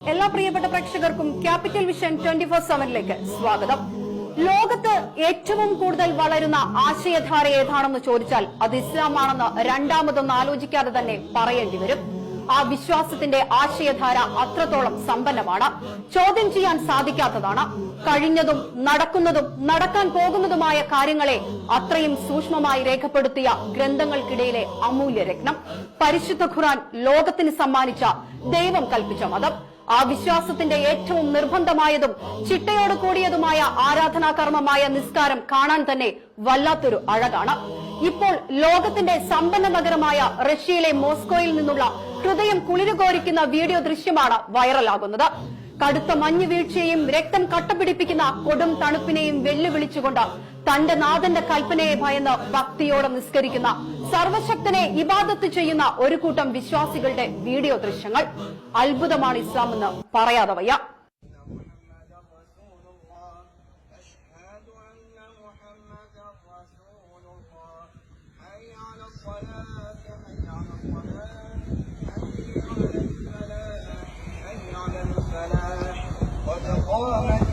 എല്ലാ പ്രിയപ്പെട്ട പ്രേക്ഷകർക്കും ക്യാപിറ്റൽ വിഷൻ 24/7 സ്വാഗതം. ലോകത്ത് ഏറ്റവും കൂടുതൽ വളരുന്ന ആശയധാര ഏതാണെന്ന് ചോദിച്ചാൽ അത് ഇസ്ലാമാണെന്ന് രണ്ടാമതൊന്നും ആലോചിക്കാതെ തന്നെ പറയേണ്ടി വരും. ആ വിശ്വാസത്തിന്റെ ആശയധാര അത്രത്തോളം സമ്പന്നമാണ്, ചോദ്യം ചെയ്യാൻ സാധിക്കാത്തതാണ്. കഴിഞ്ഞതും നടക്കുന്നതും നടക്കാൻ പോകുന്നതുമായ കാര്യങ്ങളെ അത്രയും സൂക്ഷ്മമായി രേഖപ്പെടുത്തിയ ഗ്രന്ഥങ്ങൾക്കിടയിലെ അമൂല്യ രത്നം പരിശുദ്ധ ഖുർആൻ ലോകത്തിന് സമ്മാനിച്ച ദൈവം കൽപ്പിച്ച മതം. ആ വിശ്വാസത്തിന്റെ ഏറ്റവും നിർബന്ധമായതും ചിട്ടയോട് കൂടിയതുമായ ആരാധനാകർമ്മമായ നിസ്കാരം കാണാൻ തന്നെ വല്ലാത്തൊരു അഴകാണ്. ഇപ്പോൾ ലോകത്തിന്റെ സമ്പന്ന നഗരമായ റഷ്യയിലെ മോസ്കോയിൽ നിന്നുള്ള ഹൃദയം കുളിരുകോരിക്കുന്ന വീഡിയോ ദൃശ്യമാണ് വൈറലാകുന്നത്. കടുത്ത മഞ്ഞ് വീഴ്ചയെയും രക്തം കട്ടപിടിപ്പിക്കുന്ന കൊടും തണുപ്പിനെയും വെല്ലുവിളിച്ചുകൊണ്ട് തന്റെ നാഥന്റെ കൽപ്പനയെ ഭയന്ന് ഭക്തിയോടെ നിസ്കരിക്കുന്ന സർവശക്തനെ ഇബാദത്ത് ചെയ്യുന്ന ഒരു കൂട്ടം വിശ്വാസികളുടെ വീഡിയോ ദൃശ്യങ്ങൾ. അത്ഭുതമാണ് ഇസ്ലാം എന്ന് പറയാതെ വയ്യ. قامت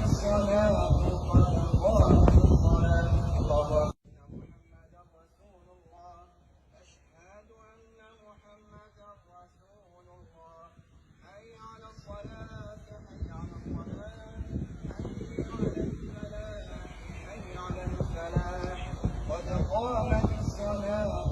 الصلاة